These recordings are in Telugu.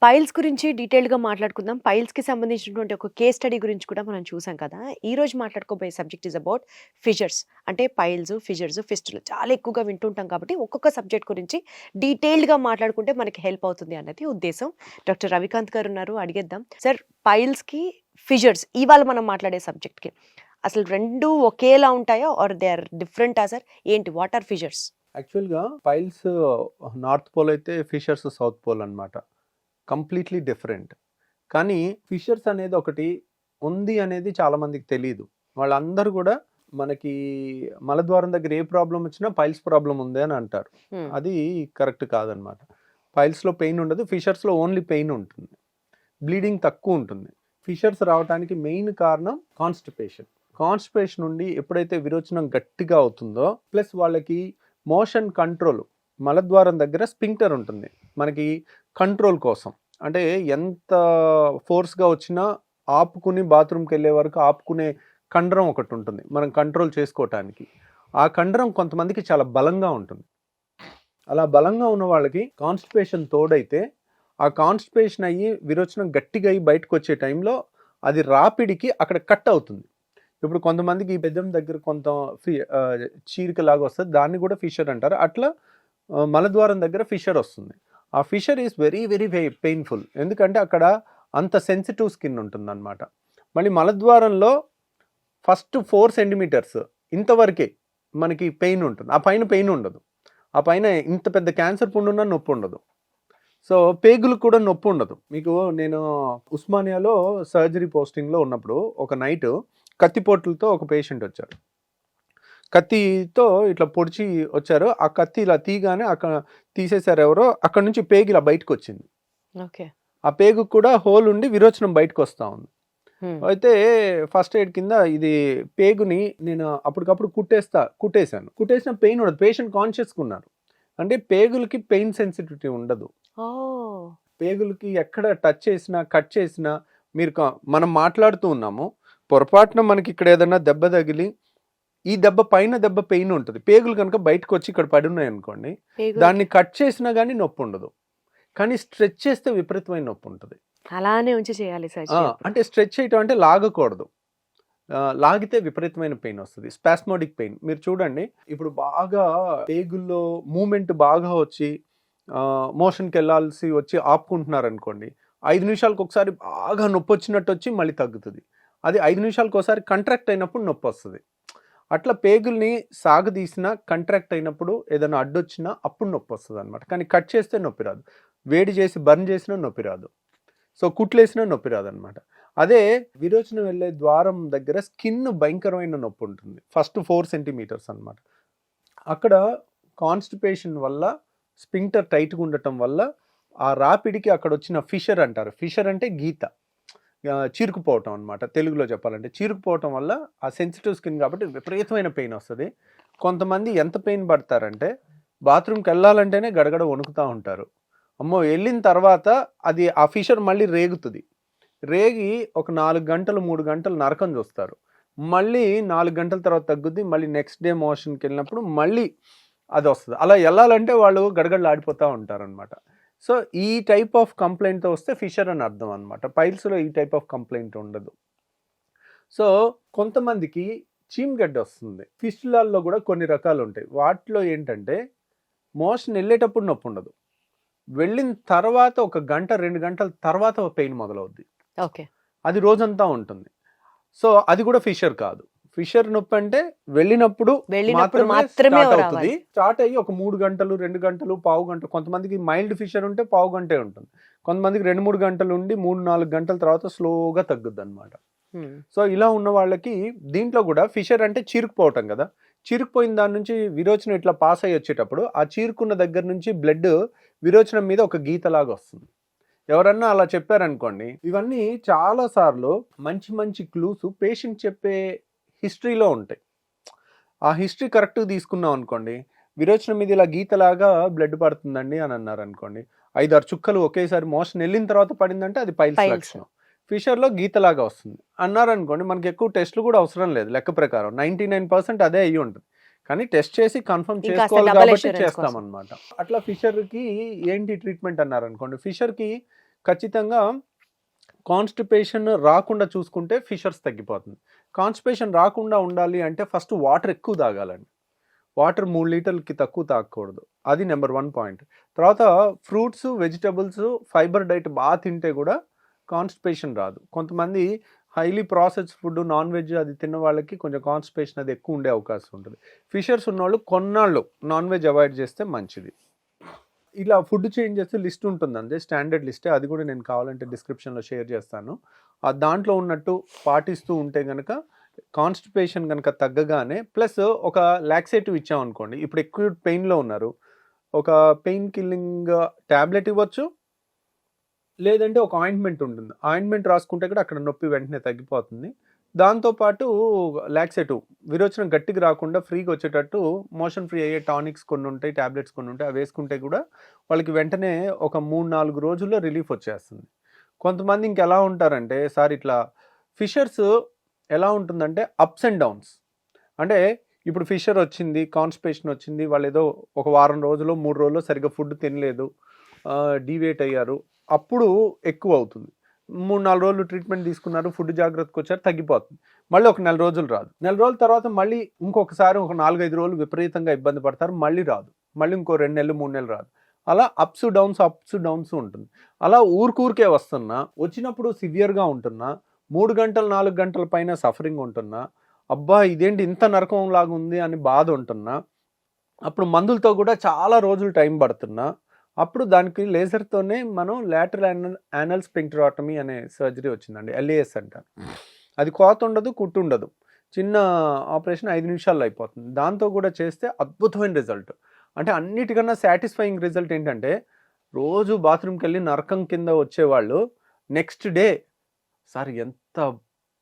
పైల్స్ గురించి డీటెయిల్‌గా మాట్లాడుకుందాం. పైల్స్‌కి సంబంధించినటువంటి ఒక కేస్ స్టడీ గురించి కూడా మనం చూసాం కదా! ఈరోజు మాట్లాడుకోబోయే సబ్జెక్ట్ ఈస్ అబౌట్ ఫిషర్స్. అంటే పైల్స్, ఫిషర్స్, ఫిస్టులు చాలా ఎక్కువగా వింటుంటాం కాబట్టి ఒక్కొక్క సబ్జెక్ట్ గురించి డీటెయిల్డ్‌గా మాట్లాడుకుంటే మనకి హెల్ప్ అవుతుంది అన్నది ఉద్దేశం. డాక్టర్ రవికాంత్ గారు ఉన్నారు, అడిగేద్దాం. సార్, పైల్స్‌కి, ఫిషర్స్ ఇవాళ మనం మాట్లాడే సబ్జెక్ట్‌కి అసలు 2 ఒకేలా ఉంటాయా? ఆర్ దే ఆర్ డిఫరెంటా సార్? ఏంటి? What are fissures? యాక్చువల్‌గా పైల్స్ నార్త్ పోల్ అయితే ఫిషర్స్ సౌత్ పోల్ అన్నమాట. Completely different. కానీ ఫిషర్స్ అనేది ఒకటి ఉంది అనేది చాలా మందికి తెలీదు. వాళ్ళందరూ గూడా మనకి మలద్వారం దగ్గర ఏ ప్రాబ్లమ్ వచ్చినా పైల్స్ ప్రాబ్లమ్ ఉంది అని అంటారు. హ్మ్. అది కరెక్ట్ కాదనమాట. పైల్స్‌లో పెయిన్ ఉండదు. ఫిషర్స్‌లో ఓన్లీ పెయిన్ ఉంటుంది. బ్లీడింగ్ తక్కువ ఉంటుంది. ఫిషర్స్ రావడానికి మెయిన్ కారణం కాన్‌స్టిపేషన్. కాన్‌స్టిపేషన్ నుండి ఎప్పుడైతే విరోచనం గట్టిగా అవుతుందో ప్లస్ వాళ్ళకి మోషన్ కంట్రోల్ మలద్వారం దగ్గర స్పింక్టర్ ఉంటుంది మనకి కంట్రోల్ కోసం. అంటే ఎంత ఫోర్స్‌గా వచ్చినా ఆపుకుని బాత్రూమ్‌కి వెళ్ళే వరకు ఆపుకునే కండరం ఒకటి ఉంటుంది మనం కంట్రోల్ చేసుకోవటానికి. ఆ కండరం కొంతమందికి చాలా బలంగా ఉంటుంది. అలా బలంగా ఉన్న వాళ్ళకి కాన్‌స్టిపేషన్ తోడైతే ఆ కాన్‌స్టిపేషన్ అయ్యి విరోచనం గట్టిగా అయ్యి బయటకు వచ్చే టైంలో అది రాపిడికి అక్కడ కట్ అవుతుంది. ఇప్పుడు కొంతమందికి ఈ బెద్దం దగ్గర కొంత చీరికలాగా వస్తుంది, దాన్ని కూడా ఫిషర్ అంటారు. అట్లా మలద్వారం దగ్గర ఫిషర్ వస్తుంది. ఆ fissure is very very painful. ఎందుకంటే అక్కడ అంత సెన్సిటివ్ స్కిన్ ఉంటుందన్నమాట. మళ్ళీ మలద్వారంలో ఫస్ట్ 4 సెంటీమీటర్స్ ఇంతవరకే మనకి పెయిన్ ఉంటుంది. ఆ పైన పెయిన్ ఉండదు. ఆ పైన ఇంత పెద్ద క్యాన్సర్ పుండు ఉన్నా నొప్పి ఉండదు. సో పేగులకు కూడా నొప్పి ఉండదు. మీకు నేను ఉస్మానియాలో సర్జరీ పోస్టింగ్లో ఉన్నప్పుడు ఒక నైట్ కత్తిపోట్లతో ఒక పేషెంట్ వచ్చారు. కత్తితో ఇట్లా పొడిచి వచ్చారు. ఆ కత్తి ఇలా తీయగానే అక్కడ తీసేశారు ఎవరో. అక్కడ నుంచి పేగు ఇలా బయటకు వచ్చింది. ఓకే. ఆ పేగు కూడా హోల్ ఉండి విరోచనం బయటకు వస్తూ ఉంది. హ్మ్. అయితే ఫస్ట్ ఎయిడ్ కింద ఇది పేగుని నేను అప్పటికప్పుడు కుట్టేశాను. కుట్టేసిన పెయిన్ ఉండదు. పేషెంట్ కాన్షియస్గా ఉన్నారు. అంటే పేగులకి పెయిన్ సెన్సిటివిటీ ఉండదు. ఓహ్! పేగులకి ఎక్కడ టచ్ చేసినా కట్ చేసినా మీరు మనం మాట్లాడుతూ ఉన్నాము, పొరపాటున మనకి ఇక్కడ ఏదైనా దెబ్బ తగిలి ఈ దెబ్బ పైన దెబ్బ పెయిన్ ఉంటుంది. పేగులు కనుక బయటకు వచ్చి ఇక్కడ పడి ఉన్నాయి అనుకోండి, దాన్ని కట్ చేసినా కానీ నొప్పి ఉండదు. కానీ స్ట్రెచ్ చేస్తే విపరీతమైన నొప్పి ఉంటుంది. అలానే ఉంచి చేయాలి సర్జరీ అప్పుడు. అంటే స్ట్రెచ్ చేయటం అంటే లాగకూడదు. లాగితే విపరీతమైన పెయిన్ వస్తుంది. Spasmodic pain. మీరు చూడండి, ఇప్పుడు బాగా పేగుల్లో మూమెంట్ బాగా వచ్చి మోషన్కి వెళ్ళాల్సి వచ్చి ఆపుకుంటున్నారు అనుకోండి, 5 నిమిషాలకు ఒకసారి బాగా నొప్పి వచ్చినట్టు వచ్చి మళ్ళీ తగ్గుతుంది. అది 5 నిమిషాలకు ఒకసారి కంట్రాక్ట్ అయినప్పుడు నొప్పి వస్తుంది. అట్లా పేగుల్ని సాగదీసినా కంట్రాక్ట్ అయినప్పుడు ఏదైనా అడ్డొచ్చినా అప్పుడు నొప్పి వస్తుంది అనమాట. కానీ కట్ చేస్తే నొప్పి రాదు. వేడి చేసి బర్న్ చేసినా నొప్పి రాదు. సో కుట్లేసినా నొప్పి రాదనమాట. అదే విరోచనం వెళ్ళే ద్వారం దగ్గర స్కిన్ భయంకరమైన నొప్పి ఉంటుంది. ఫస్ట్ 4 సెంటీమీటర్స్ అనమాట. అక్కడ కాన్స్టిపేషన్ వల్ల స్పింక్టర్ టైట్గా ఉండటం వల్ల ఆ రాపిడికి అక్కడ వచ్చిన ఫిషర్ అంటారు. ఫిషర్ అంటే గీత, చీరుకుపోవటం అనమాట. తెలుగులో చెప్పాలంటే చీరుకుపోవటం వల్ల ఆ సెన్సిటివ్ స్కిన్ కాబట్టి విపరీతమైన పెయిన్ వస్తుంది. కొంతమంది ఎంత పెయిన్ పడతారంటే బాత్రూమ్కి వెళ్ళాలంటేనే గడగడ వణుకుతూ ఉంటారు. అమ్మో వెళ్ళిన తర్వాత అది ఆ ఫిషర్ మళ్ళీ రేగుతుంది. రేగి ఒక 4 గంటలు 3 గంటలు నరకం చూస్తారు. మళ్ళీ 4 గంటల తర్వాత తగ్గుద్ది. మళ్ళీ నెక్స్ట్ డే మోషన్కి వెళ్ళినప్పుడు మళ్ళీ అది వస్తుంది. అలా వెళ్ళాలంటే వాళ్ళు గడగడలు ఆడిపోతూ ఉంటారనమాట. సో ఈ టైప్ ఆఫ్ కంప్లైంట్తో వస్తే ఫిషర్ అని అర్థం అనమాట. పైల్స్లో ఈ టైప్ ఆఫ్ కంప్లైంట్ ఉండదు. సో కొంతమందికి చీమగడ్డ వస్తుంది. ఫిస్టులాల్లో కూడా కొన్ని రకాలు ఉంటాయి. వాటిలో ఏంటంటే మోషన్ వెళ్ళేటప్పుడు నొప్పి ఉండదు, వెళ్ళిన తర్వాత ఒక గంట 2 గంటల తర్వాత పెయిన్ మొదలవుద్ది. ఓకే. అది రోజంతా ఉంటుంది. సో అది కూడా ఫిషర్ కాదు. ఫిషర్ నొప్పి అంటే వెళ్ళినప్పుడు మాత్రమే స్టార్ట్ అవుతుంది. రావాలి. స్టార్ట్ అయ్యి ఒక 3 గంటలు 2 గంటలు పావు గంట, కొంతమందికి మైల్డ్ ఫిషర్ ఉంటే పావు గంటే ఉంటుంది. కొంతమందికి 2-3 గంటలు ఉండి 3-4 గంటల తర్వాత స్లోగా తగ్గుద్ది అనమాట. సో ఇలా ఉన్న వాళ్ళకి దీంట్లో కూడా ఫిషర్ అంటే చీరుకుపోవటం కదా, చీరుకుపోయిన దాని నుంచి విరోచనం ఇట్లా పాస్ అయ్యి వచ్చేటప్పుడు ఆ చీరుకున్న దగ్గర నుంచి బ్లడ్ విరోచనం మీద ఒక గీతలాగా వస్తుంది. ఎవరన్నా అలా చెప్పారనుకోండి, ఇవన్నీ చాలా సార్లు మంచి మంచి క్లూస్ పేషెంట్ చెప్పే హిస్టరీలో ఉంటాయి. ఆ హిస్టరీ కరెక్ట్గా తీసుకున్నాం అనుకోండి, విరోచనం మీద ఇలా గీతలాగా బ్లడ్ పడుతుందండి అని అన్నారు అనుకోండి, 5-6 చుక్కలు ఒకేసారి మోషన్ వెళ్ళిన తర్వాత పడిందంటే అది పైల్స్ లక్షణం. ఫిషర్లో గీతలాగా వస్తుంది అన్నారు అనుకోండి, మనకి ఎక్కువ టెస్ట్లు కూడా అవసరం లేదు. లెక్క ప్రకారం 99% అదే అయ్యి ఉంటుంది. కానీ టెస్ట్ చేసి కన్ఫర్మ్ చేసుకోవాలి కాబట్టి చేస్తామన్నమాట. అట్లా ఫిషర్కి ఏంటి ట్రీట్మెంట్ అన్నారు అనుకోండి, ఫిషర్కి ఖచ్చితంగా కాన్స్టిపేషన్ రాకుండా చూసుకుంటే ఫిషర్స్ తగ్గిపోతుంది. కాన్స్టిపేషన్ రాకుండా ఉండాలి అంటే ఫస్ట్ వాటర్ ఎక్కువ తాగాలండి. వాటర్ 3 లీటర్లకి తక్కువ తాగకూడదు. అది నెంబర్ 1 పాయింట్. తర్వాత ఫ్రూట్స్, వెజిటబుల్స్, ఫైబర్ డైట్ బాగా తింటే కూడా కాన్స్టిపేషన్ రాదు. కొంతమంది highly processed food, non veg అది తిన్న వాళ్ళకి కొంచెం కాన్స్టిపేషన్ అది ఎక్కువ ఉండే అవకాశం ఉంటుంది. ఫిషర్స్ ఉన్నవాళ్ళు కొన్నాళ్ళు నాన్ వెజ్ అవాయిడ్ చేస్తే మంచిది. ఇలా ఫుడ్ చేంజెస్ లిస్ట్ ఉంటుందండి, స్టాండర్డ్ లిస్టే. అది కూడా నేను కావాలంటే డిస్క్రిప్షన్లో షేర్ చేస్తాను. దాంట్లో ఉన్నట్టు పాటిస్తూ ఉంటే కనుక కాన్స్టిపేషన్ కనుక తగ్గగానే ప్లస్ ఒక లాక్సేటివ్ ఇచ్చామనుకోండి, ఇప్పుడు ఎక్కువ పెయిన్లో ఉన్నారు, ఒక పెయిన్ కిల్లింగ్ ట్యాబ్లెట్ ఇవ్వచ్చు, లేదంటే ఒక ఆయింట్మెంట్ ఉంటుంది, ఆయింట్మెంట్ రాసుకుంటే కూడా అక్కడ నొప్పి వెంటనే తగ్గిపోతుంది. దాంతోపాటు లాక్సేటివ్ విరోచనం గట్టిగా రాకుండా ఫ్రీగా వచ్చేటట్టు మోషన్ ఫ్రీ అయ్యే టానిక్స్ కొన్ని ఉంటాయి, ట్యాబ్లెట్స్ కొన్ని ఉంటాయి, అవి వేసుకుంటే కూడా వాళ్ళకి వెంటనే ఒక 3-4 రోజుల్లో రిలీఫ్ వచ్చేస్తుంది. కొంతమంది ఇంకెలా ఉంటారంటే, సార్ ఇట్లా ఫిషర్స్ ఎలా ఉంటుందంటే అప్స్ అండ్ డౌన్స్. అంటే ఇప్పుడు ఫిషర్ వచ్చింది, కాన్స్టిపేషన్ వచ్చింది, వాళ్ళు ఏదో ఒక వారం రోజులు 3 రోజులు సరిగ్గా ఫుడ్ తినలేదు, డీవేట్ అయ్యారు, అప్పుడు ఎక్కువ అవుతుంది. 3-4 రోజులు ట్రీట్మెంట్ తీసుకున్నారు, ఫుడ్ జాగ్రత్తకు వచ్చారు, తగ్గిపోతుంది. మళ్ళీ ఒక 1 నెల రోజులు రాదు. 1 నెల రోజుల తర్వాత మళ్ళీ ఇంకొకసారి ఒక 4-5 రోజులు విపరీతంగా ఇబ్బంది పడతారు, మళ్ళీ రాదు. మళ్ళీ ఇంకో 2 నెలలు 3 నెలలు రాదు. అలా అప్స్ డౌన్స్ ఉంటుంది. అలా ఊరికే వస్తున్నా, వచ్చినప్పుడు సివియర్గా ఉంటున్నా, 3 గంటలు 4 గంటల పైన సఫరింగ్ ఉంటున్నా, అబ్బా ఇదేంటి ఇంత నరకం లాగా ఉంది అని బాధ ఉంటున్నా, అప్పుడు మందులతో కూడా చాలా రోజులు టైం పడుతున్నా, అప్పుడు దానికి లేజర్తోనే మనం లాటరల్ యానల్ స్పింక్టరాటమీ అనే సర్జరీ వచ్చిందండి, LAS అంటారు. అది కోత ఉండదు, కుట్టు ఉండదు, చిన్న ఆపరేషన్ 5 నిమిషాల్లో అయిపోతుంది. దాంతో కూడా చేస్తే అద్భుతమైన రిజల్ట్. అంటే అన్నిటికన్నా సాటిస్ఫైయింగ్ రిజల్ట్ ఏంటంటే, రోజు బాత్రూమ్కి వెళ్ళి నరకం కింద వచ్చేవాళ్ళు నెక్స్ట్ డే సార్ ఎంత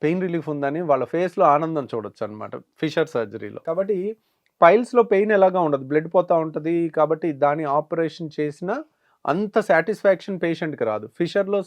పెయిన్ రిలీఫ్ ఉందని వాళ్ళ ఫేస్లో ఆనందం చూడొచ్చు అనమాట ఫిషర్ సర్జరీలో. కాబట్టి పైల్స్లో పెయిన్ ఎలాగా ఉండదు, బ్లడ్ పోతూ ఉంటుంది, కాబట్టి దాని ఆపరేషన్ చేసిన అంత సాటిస్ఫాక్షన్ పేషెంట్కి రాదు. ఫిషర్లో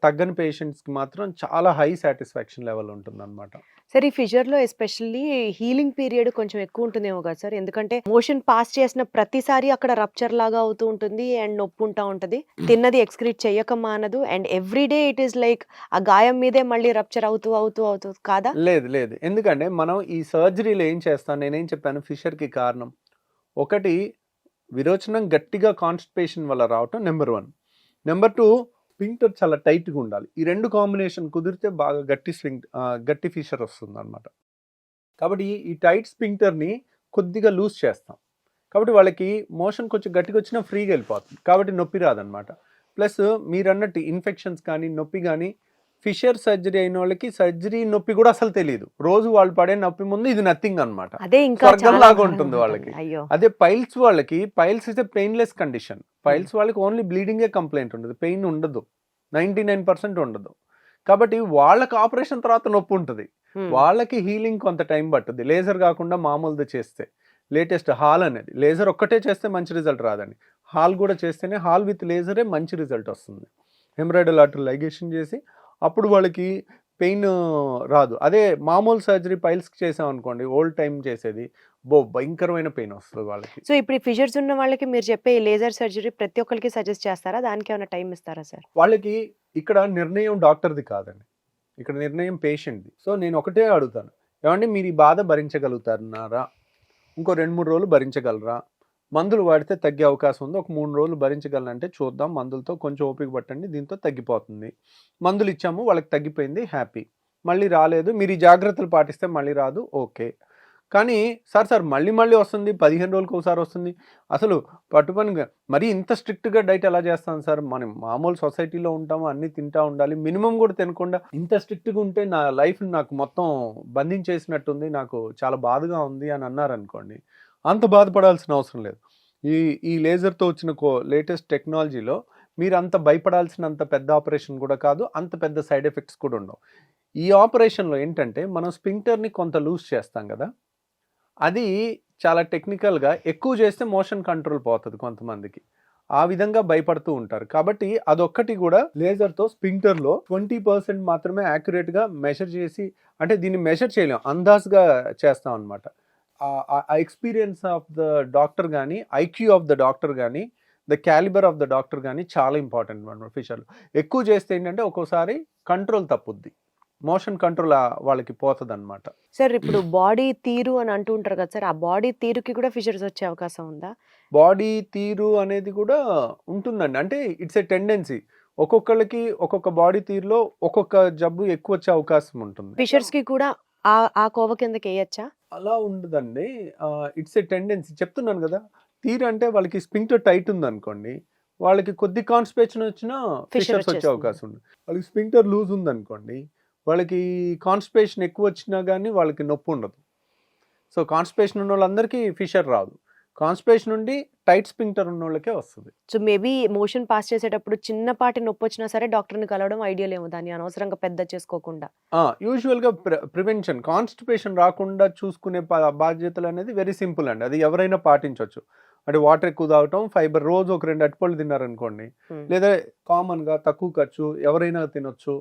తగ్గని పేషెంట్స్కి మాత్రం చాలా హై సాటిస్ఫాక్షన్ లెవెల్ ఉంటుంది అనమాట. సార్ ఈ ఫిషర్లో ఎస్పెషల్లీ హీలింగ్ పీరియడ్ కొంచెం ఎక్కువ ఉంటుందేమో కదా సార్, ఎందుకంటే మోషన్ పాస్ చేసిన ప్రతిసారి అక్కడ రప్చర్ లాగా అవుతూ ఉంటుంది అండ్ నొప్పి ఉంటా ఉంటుంది, తిన్నది ఎక్స్క్రీట్ చెయ్యక మానదు, and everyday it is like ఆ గాయం మీదే మళ్ళీ రప్చర్ అవుతూ కాదా? లేదు, ఎందుకంటే మనం ఈ సర్జరీలో ఏం చేస్తాం, నేనేం చెప్పాను, ఫిషర్కి కారణం ఒకటి విరోచనం గట్టిగా కాన్స్టిపేషన్ వల్ల రావటం నెంబర్ 1. నెంబర్ 2 స్పింక్టర్ చాలా టైట్గా ఉండాలి. ఈ 2 కాంబినేషన్ కుదిరితే బాగా గట్టి ఫిషర్ వస్తుంది అనమాట. కాబట్టి ఈ టైట్ స్పింక్టర్ని కొద్దిగా లూజ్ చేస్తాం, కాబట్టి వాళ్ళకి మోషన్ కొంచెం గట్టిగా వచ్చినా ఫ్రీగా వెళ్ళిపోతుంది, కాబట్టి నొప్పి రాదనమాట. ప్లస్ మీరు అన్నట్టు ఇన్ఫెక్షన్స్ కానీ నొప్పి కానీ ఫిషర్ సర్జరీ అయిన వాళ్ళకి సర్జరీ నొప్పి కూడా అసలు తెలియదు, రోజు వాళ్ళు పడే నొప్పి ముందు ఇది నథింగ్ అనమాట, స్వర్గంలాగా ఉంటుంది వాళ్ళకి. అదే పైల్స్ వాళ్ళకి, piles is a painless condition, piles వాళ్ళకి ఓన్లీ బ్లీడింగే కంప్లైంట్ ఉండదు, పెయిన్ ఉండదు, 99% ఉండదు. కాబట్టి వాళ్ళకి ఆపరేషన్ తర్వాత నొప్పి ఉంటుంది, వాళ్ళకి హీలింగ్ కొంత టైం పట్టుద్ది. లేజర్ కాకుండా మామూలుది చేస్తే, లేటెస్ట్ హాల్ అనేది, లేజర్ ఒక్కటే చేస్తే మంచి రిజల్ట్ రాదండి, హాల్ కూడా చేస్తేనే, హాల్ విత్ లేజరే మంచి రిజల్ట్ వస్తుంది. హెమరాయిడల్ ఆర్టరీ లైగేషన్ చేసి అప్పుడు వాళ్ళకి పెయిన్ రాదు. అదే మామూలు సర్జరీ పైల్స్కి చేసామనుకోండి, ఓల్డ్ టైం చేసేది, భయంకరమైన పెయిన్ వస్తుంది వాళ్ళకి. సో ఇప్పుడు ఈ ఫిషర్స్ ఉన్న వాళ్ళకి మీరు చెప్పే లేజర్ సర్జరీ ప్రతి ఒక్కరికి సజెస్ట్ చేస్తారా, దానికి ఏమైనా టైం ఇస్తారా సార్? వాళ్ళకి ఇక్కడ నిర్ణయం డాక్టర్ది కాదండి, ఇక్కడ నిర్ణయం పేషెంట్ది. సో నేను ఒకటే అడుగుతాను, ఏమంటే మీరు ఈ బాధ భరించగలుగుతారన్నారా, ఇంకో 2-3 రోజులు భరించగలరా, మందులు వాడితే తగ్గే అవకాశం ఉంది, ఒక 3 రోజులు భరించగలంటే చూద్దాం, మందులతో కొంచెం ఓపిక పట్టండి, దీంతో తగ్గిపోతుంది. మందులు ఇచ్చాము, వాళ్ళకి తగ్గిపోయింది, హ్యాపీ. మళ్ళీ రాలేదు, మీరు ఈ జాగ్రత్తలు పాటిస్తే మళ్ళీ రాదు, ఓకే. కానీ సార్ మళ్ళీ వస్తుంది, 15 రోజులకు ఒకసారి వస్తుంది, అసలు పట్టుపనిగా మరీ ఇంత స్ట్రిక్ట్గా డైట్ ఎలా చేస్తాను సార్, మనం మామూలు సొసైటీలో ఉంటాము, అన్నీ తింటా ఉండాలి, మినిమం కూడా తినకుండా ఇంత స్ట్రిక్ట్గా ఉంటే నా లైఫ్ నాకు మొత్తం బంధించేసినట్టుంది, నాకు చాలా బాధగా ఉంది అని అన్నారనుకోండి, అంత బాధపడాల్సిన అవసరం లేదు. ఈ లేజర్తో వచ్చిన లేటెస్ట్ టెక్నాలజీలో మీరు అంత భయపడాల్సినంత పెద్ద ఆపరేషన్ కూడా కాదు, అంత పెద్ద సైడ్ ఎఫెక్ట్స్ కూడా ఉండవు. ఈ ఆపరేషన్లో ఏంటంటే మనం స్పింక్టర్ని కొంత లూజ్ చేస్తాం కదా, అది చాలా టెక్నికల్గా ఎక్కువ చేస్తే మోషన్ కంట్రోల్ పోతుంది కొంతమందికి, ఆ విధంగా భయపడుతూ ఉంటారు. కాబట్టి అదొక్కటి కూడా లేజర్తో స్పింక్టర్లో 20% మాత్రమే యాక్యురేట్గా మెజర్ చేసి, అంటే దీన్ని మెజర్ చేయలేం, అందాజ్గా చేస్తాం అనమాట. ఆ ఎక్స్పీరియన్స్ ఆఫ్ ద డాక్టర్ కానీ, IQ ఆఫ్ ద డాక్టర్ కానీ the calibre of the doctor కానీ చాలా ఇంపార్టెంట్ అనమాట ఫిషర్లు. ఎక్కువ చేస్తే ఏంటంటే ఒక్కోసారి కంట్రోల్ తప్పుద్ది, మోషన్ కంట్రోల్ వాళ్ళకి పోతుంది అనమాట. సార్ ఇప్పుడు బాడీ తీరు అని అంటూ ఉంటారు కదా సార్, ఆ బాడీ తీరుకి కూడా ఫిషర్స్ వచ్చే అవకాశం ఉందా? బాడీ తీరు అనేది కూడా ఉంటుందండి. అంటే ఇట్స్ ఎ టెండెన్సీ. ఒక్కొక్కళ్ళకి ఒక్కొక్క బాడీ తీరులో ఒక్కొక్క జబ్బు ఎక్కువ వచ్చే అవకాశం ఉంటుంది. ఫిషర్స్ కి కూడా ఆ కోవ కిందకి వేయచ్చా? అలా ఉండదండి. It's a tendency. చెప్తున్నాను కదా, తీరు అంటే వాళ్ళకి స్పింక్టర్ టైట్ ఉందనుకోండి, వాళ్ళకి కొద్ది కాన్స్టిపేషన్ వచ్చినా ఫిషర్స్ వచ్చే వచ్చేస్తుంది. అవకాశం ఉంది. వాళ్ళకి స్పింక్టర్ లూజ్ ఉందనుకోండి, వాళ్ళకి కాన్స్టిపేషన్ ఎక్కువ వచ్చినా కానీ వాళ్ళకి నొప్పి ఉండదు. సో కాన్స్టిపేషన్ ఉన్న వాళ్ళందరికీ ఫిషర్ రాదు. కాన్స్టిపేషన్ నుండి టైట్ స్పింక్టర్ ఉన్న వాళ్ళకే వస్తుంది. సో మేబీ మోషన్ పాస్ చేసేటప్పుడు చిన్నపాటి నొప్పి వచ్చినా సరే డాక్టర్ని కలవడం ఐడియల్ ఏమో, దాన్ని అనవసరంగా పెద్ద చేసుకోకుండా. యూజువల్గా ప్రివెన్షన్, కాన్స్టిపేషన్ రాకుండా చూసుకునే బాధ్యతలు అనేది వెరీ సింపుల్ అండి. అది ఎవరైనా పాటించవచ్చు. అంటే వాటర్ ఎక్కువ తాగటం, ఫైబర్, రోజు ఒక 2 అరటిపళ్ళు తిన్నారనుకోండి, లేదా కామన్గా తక్కువ ఖర్చు ఎవరైనా తినొచ్చు,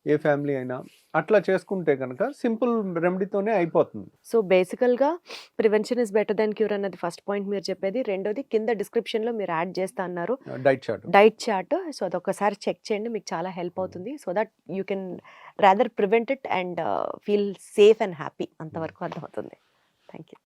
ఏ ఫ్యామిలీ అయినా అట్లా చేసుకుంటే కనుక సింపుల్ రెమెడీతోనే అయిపోతుంది. సో బేసికల్గా prevention is better than cure అన్నది ఫస్ట్ పాయింట్ మీరు చెప్పేది. రెండోది కింద డిస్క్రిప్షన్లో మీరు యాడ్ చేస్తా అన్నారు డైట్ చార్ట్. సో అదొకసారి చెక్ చేయండి, మీకు చాలా హెల్ప్ అవుతుంది. So that you can rather prevent it and feel safe and happy. అంతవరకు అర్థమవుతుంది. Thank you.